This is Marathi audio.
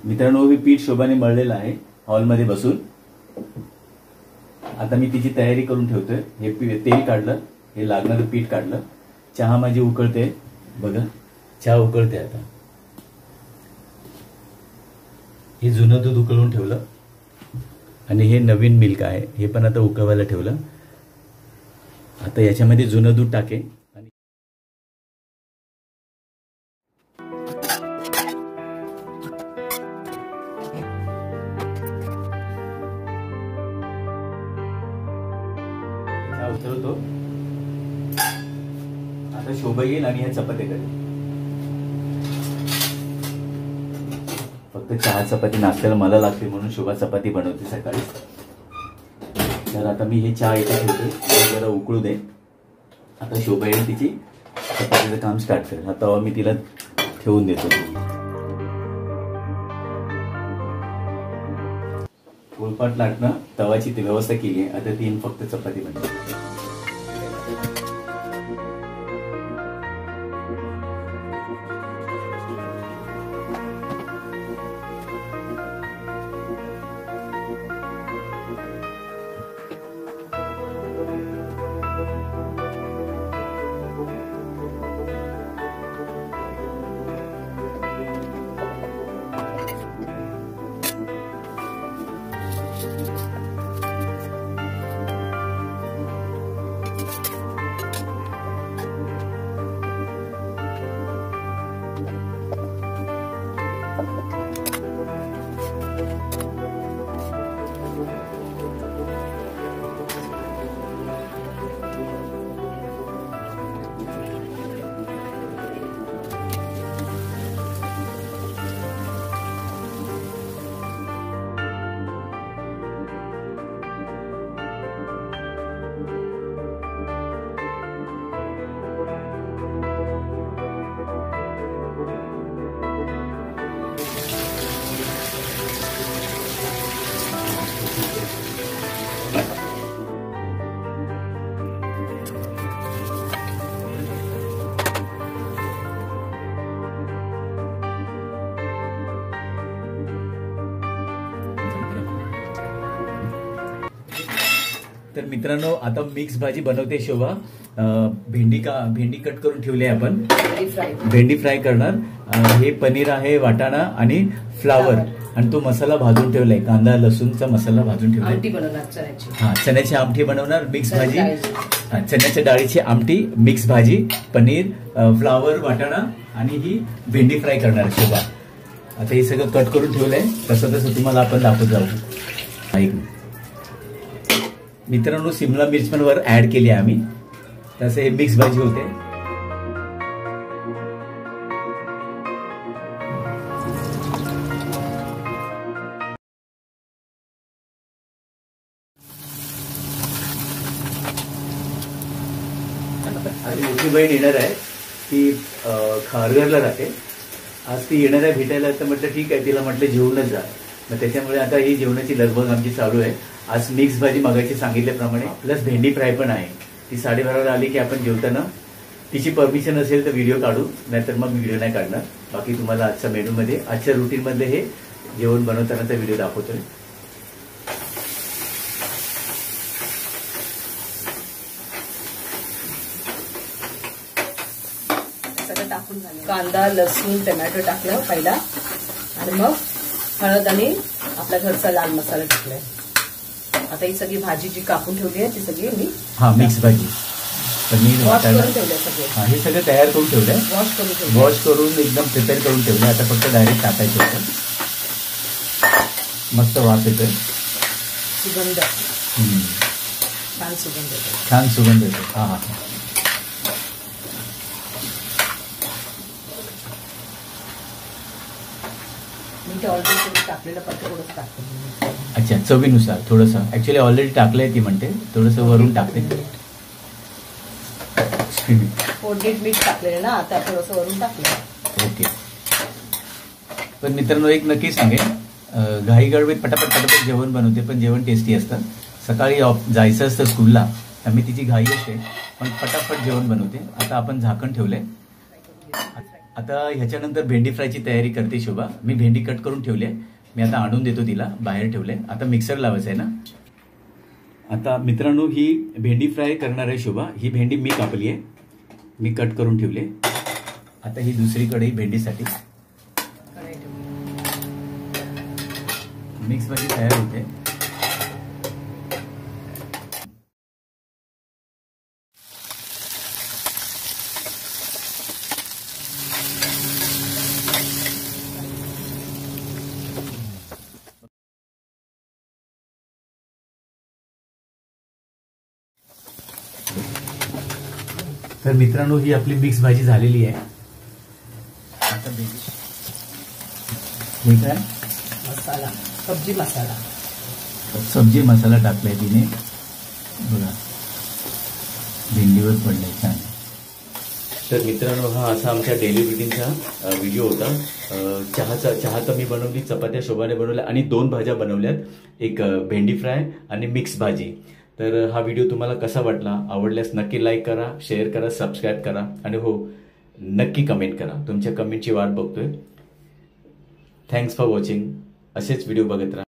मित्रांनो, मी पीठ शोभाने मळलेलं आहे हॉलमध्ये बसून. आता मी तिची तयारी करून ठेवतोय. हे तेल काढलं, हे लागणारं पीठ काढलं. चहा माझी उकळते बघा, चहा उकळते. आता हे जुनं दूध उकळून ठेवलं आणि हे नवीन मिल्क आहे, हे पण आता उकळवायला ठेवलं. आता याच्यामध्ये जुनं दूध टाके. उतरवतो. आता शोभा येईल आणि ह्या चपात्या करेल. फक्त चहा चपाती नाश्त्याला मला लागते म्हणून शोभा चपाती बनवते सकाळी. तर आता मी हे चहा इथे ठेवते, जरा उकळू दे. आता शोभा येईल, तिची चपातीचं काम स्टार्ट करेल. आता मी तिला ठेवून देतो. पोळपाट लाटणं, तवाची व्यवस्था केली आहे. आता 3 फक्त चपाती बनते. तर मित्रांनो, आता मिक्स भाजी बनवते शोभा. भेंडी कट करून ठेवली आहे आपण. भेंडी फ्राय करणार. हे पनीर आहे, वाटाणा आणि फ्लावर, आणि तो मसाला भाजून ठेवलाय. कांदा लसूणचा मसाला भाजून ठेवलाय. हा, चण्याची आमटी बनवणार. मिक्स भाजी, चण्याच्या डाळीची आमटी, मिक्स भाजी, पनीर, फ्लावर, वाटाणा आणि ही भेंडी फ्राय करणार शोभा. आता हे सगळं कट करून ठेवलंय. तसं तुम्हाला आपण दाखवत जाऊ. ऐक मित्रांनो, शिमला मिर्च पण वर ऍड केली आहे आम्ही. तसं हे मिक्स भाजी होते. आणि मोठी बहीण येणार आहे, ती खारघरला राहते. आज ती येणार आहे भेटायला. तर म्हटलं ठीक आहे, तिला म्हटलं जेवूनच जा. मग त्याच्यामुळे आता ही जेवणाची लगबग आमची चालू आहे. आज मिक्स भाजी मागायची सांगितल्याप्रमाणे, प्लस भेंडी फ्राय पण आहे. ती 12:30 आली की आपण जेवताना तिची परमिशन असेल तर व्हिडिओ काढू, नाहीतर मग व्हिडिओ नाही काढणार. बाकी तुम्हाला आजच्या मेनूमध्ये, आजच्या रुटीनमधले हे जेवण बनवतानाचा व्हिडिओ दाखवतोय. सगळं टाकून झालं. कांदा, लसूण, टोमॅटो टाकलं पहिला, आणि मग हळद आणि आपल्या घरचा लाल मसाला टाकलाय. आता ही सगळी भाजी जी कापून ठेवली आहे ती सगळी मी मिक्स भाजी, पनीर, वाटाणा, हे सगळं तयार करून ठेवलंय. वॉश करून एकदम प्रिपेअर करून ठेवलंय. आता फक्त डायरेक्ट टाकायचं होतं. मस्त वास येतोय. सुगंध छान सुगंध येतो. छान सुगंध येतो. हा हा. मी ते ऑलरेडी टाकलेलं पण थोडंच टाकते. अच्छा, चवीनुसार थोडंसं. ऍक्च्युली ऑलरेडी टाकलंय ती म्हणते, थोडंसं वरून टाकते. फोडणीत मीठ टाकलेलं ना, आता थोडंसं वरून टाकलं. ओके. पण मित्रांनो एक नक्की सांगेन, घाई गडबडीत पटापट पटापट जेवण बनवते, पण जेवण टेस्टी असतं. सकाळी जायचं असतं स्कूलला, त्यामुळे तिची घाई असते, पण पटापट जेवण बनवते. आता आपण झाकण ठेवलंय. आता ह्याच्यानंतर भेंडी फ्रायची तयारी करते शोभा. मी भेंडी कट करून ठेवली आहे, मी आता आणून देतो तिला. बाहेर ठेवलंय, आता मिक्सर लावायचं आहे ना. आता मित्रांनो ही भेंडी फ्राय करणार आहे शोभा. ही भेंडी मी कापली आहे, मी कट करून ठेवली आहे. आता ही दुसरी कढई भेंडीसाठी. मिक्स भाजी तयार होते. तर मित्रांनो ही आपली मिक्स भाजी झालेली आहे. आता हे काय मसाला, सब्जी मसाला. सब्जी मसाला टाकलाय तिने बघा, भेंडीवर पडलाय छान. तर मित्रांनो हा असा आमच्या डेली रुटीनचा व्हिडिओ होता. चहा तर मी बनवली, चपात्या शोभाने बनवल्या आणि 2 भाज्या बनवल्यात, एक भेंडी फ्राय आणि मिक्स भाजी. तर हा व्हिडिओ तुम्हाला कसा वाटला, आवडल्यास नक्की लाईक करा, शेअर करा, सबस्क्राईब करा आणि हो नक्की कमेंट करा. तुमच्या कमेंटची वाट बघतोय. Thanks for watching. असेच व्हिडिओ बघत राहा.